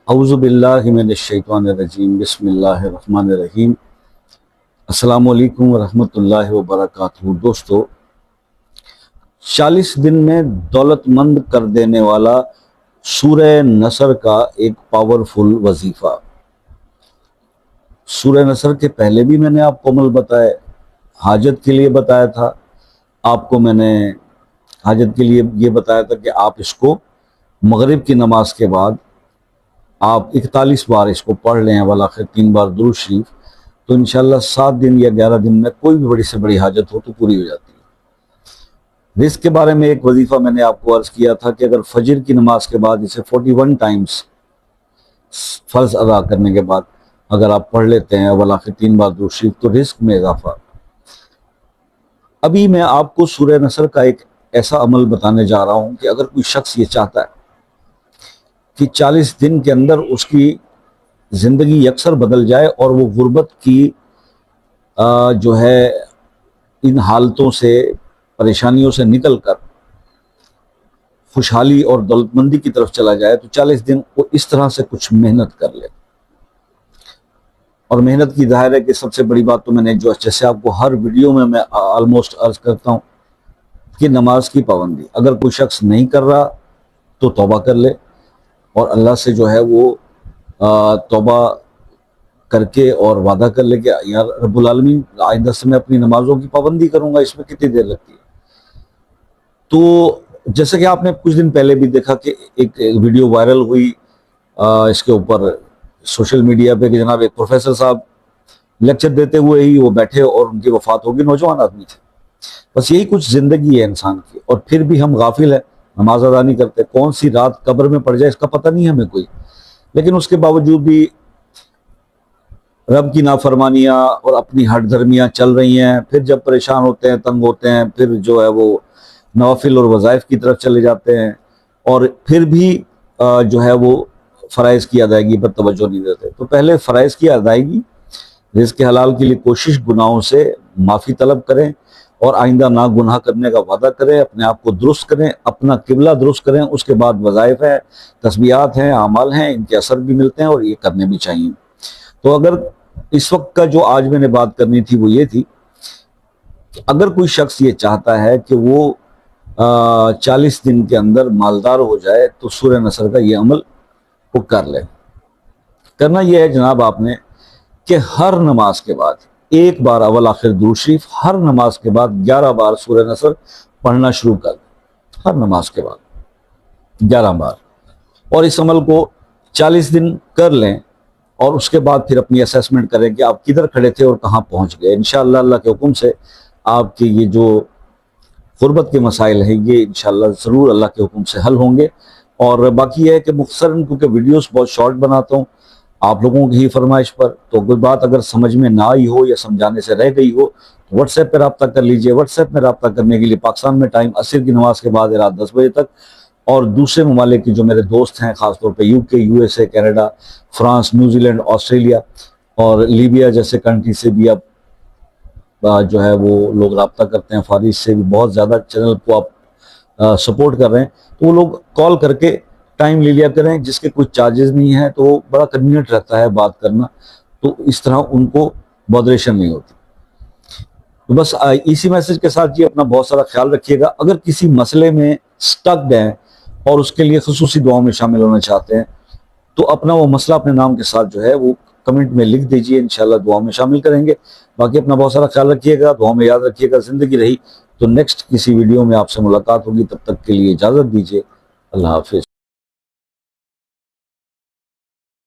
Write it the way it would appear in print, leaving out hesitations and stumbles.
اعوذ باللہ من الشیطان الرجیم بسم اللہ الرحمن الرحیم۔ السلام علیکم ورحمۃ اللہ وبرکاتہ۔ دوستو، 40 دن میں دولت مند کر دینے والا سورہ نصر کا ایک پاورفل وظیفہ۔ سورہ نصر کے پہلے بھی میں نے آپ کو عمل بتایا، حاجت کے لیے بتایا تھا۔ آپ کو میں نے حاجت کے لیے یہ بتایا تھا کہ آپ اس کو مغرب کی نماز کے بعد آپ 41 بار اس کو پڑھ لیں، والآخر 3 بار درود شریف، تو انشاءاللہ 7 دن یا 11 دن میں کوئی بھی بڑی سے بڑی حاجت ہو تو پوری ہو جاتی ہے۔ رزق کے بارے میں ایک وظیفہ میں نے آپ کو عرض کیا تھا کہ اگر فجر کی نماز کے بعد اسے 41 ٹائمز فرض ادا کرنے کے بعد اگر آپ پڑھ لیتے ہیں والآخر 3 بار درود شریف تو رزق میں اضافہ۔ ابھی میں آپ کو سورہ نصر کا ایک ایسا عمل بتانے جا رہا ہوں کہ اگر کوئی شخص یہ چاہتا ہے کہ 40 دن کے اندر اس کی زندگی یکسر بدل جائے اور وہ غربت کی جو ہے ان حالتوں سے، پریشانیوں سے نکل کر خوشحالی اور دولت مندی کی طرف چلا جائے، تو 40 دن وہ اس طرح سے کچھ محنت کر لے۔ اور محنت کی ظاہر ہے کہ سب سے بڑی بات تو میں نے جو جیسے آپ کو ہر ویڈیو میں آلموسٹ عرض کرتا ہوں کہ نماز کی پابندی۔ اگر کوئی شخص نہیں کر رہا تو توبہ کر لے اور اللہ سے جو ہے وہ توبہ کر کے اور وعدہ کر لے کہ یار رب العالمین آئندہ سے میں اپنی نمازوں کی پابندی کروں گا، اس میں کتنی دیر لگتی ہے۔ تو جیسے کہ آپ نے کچھ دن پہلے بھی دیکھا کہ ایک ویڈیو وائرل ہوئی اس کے اوپر سوشل میڈیا پہ کہ جناب ایک پروفیسر صاحب لیکچر دیتے ہوئے ہی وہ بیٹھے اور ان کی وفات ہوگی، نوجوان آدمی تھے۔ بس یہی کچھ زندگی ہے انسان کی، اور پھر بھی ہم غافل ہیں، نماز ادا نہیں کرتے۔ کون سی رات قبر میں پڑ جائے اس کا پتہ نہیں ہمیں کوئی، لیکن اس کے باوجود بھی رب کی نافرمانیاں اور اپنی ہٹ دھرمیاں چل رہی ہیں۔ پھر جب پریشان ہوتے ہیں، تنگ ہوتے ہیں، پھر جو ہے وہ نوافل اور وظائف کی طرف چلے جاتے ہیں، اور پھر بھی جو ہے وہ فرائض کی ادائیگی پر توجہ نہیں دیتے۔ تو پہلے فرائض کی ادائیگی، رزق حلال کے لیے کوشش، گناہوں سے معافی طلب کریں اور آئندہ نہ گناہ کرنے کا وعدہ کریں، اپنے آپ کو درست کریں، اپنا قبلہ درست کریں۔ اس کے بعد وظائف ہیں، تسبیحات ہیں، اعمال ہیں، ان کے اثر بھی ملتے ہیں اور یہ کرنے بھی چاہیے۔ تو اگر اس وقت کا جو آج میں نے بات کرنی تھی وہ یہ تھی کہ اگر کوئی شخص یہ چاہتا ہے کہ وہ 40 دن کے اندر مالدار ہو جائے تو سورہ نصر کا یہ عمل وہ کر لے۔ کرنا یہ ہے جناب آپ نے کہ ہر نماز کے بعد ایک بار اول آخر درود شریف، ہر نماز کے بعد 11 بار سورہ نصر پڑھنا شروع کر دیں، ہر نماز کے بعد 11 بار، اور اس عمل کو 40 دن کر لیں، اور اس کے بعد پھر اپنی اسیسمنٹ کریں کہ آپ کدھر کھڑے تھے اور کہاں پہنچ گئے۔ انشاءاللہ اللہ کے حکم سے آپ کے یہ جو غربت کے مسائل ہیں یہ انشاءاللہ ضرور اللہ کے حکم سے حل ہوں گے۔ اور باقی یہ ہے کہ مختصراً کیونکہ ویڈیوز بہت شارٹ بناتا ہوں آپ لوگوں کی ہی فرمائش پر، تو کوئی بات اگر سمجھ میں نہ آئی ہو یا سمجھانے سے رہ گئی ہو تو واٹس ایپ پہ رابطہ کر لیجئے۔ واٹس ایپ میں رابطہ کرنے کے لیے پاکستان میں ٹائم عصر کی نماز کے بعد رات 10 بجے تک، اور دوسرے ممالک کے جو میرے دوست ہیں خاص طور پہ UK، USA، Canada, France, New Zealand, Australia اور لیبیا جیسے کنٹری سے بھی اب جو ہے وہ لوگ رابطہ کرتے ہیں۔ فارس سے بھی بہت زیادہ چینل کو آپ سپورٹ کر رہے ہیں، تو وہ لوگ کال کر کے ٹائم لے لیا کریں، جس کے کوئی چارجز نہیں ہیں، تو بڑا کنوینئنٹ رہتا ہے بات کرنا، تو اس طرح ان کو بودریشن نہیں ہوتی۔ تو بس اسی میسج کے ساتھ اپنا بہت سارا خیال رکھیے گا۔ اگر کسی مسئلے میں سٹک ہیں اور اس کے لیے خصوصی دعاؤں میں شامل ہونا چاہتے ہیں تو اپنا وہ مسئلہ اپنے نام کے ساتھ جو ہے وہ کمنٹ میں لکھ دیجئے، انشاءاللہ دعاؤں میں شامل کریں گے۔ باقی اپنا بہت سارا خیال رکھیے گا، دعاؤں میں یاد رکھیے گا۔ زندگی رہی تو نیکسٹ کسی ویڈیو میں آپ سے ملاقات ہوگی، تب تک کے لیے اجازت دیجیے، اللہ حافظ۔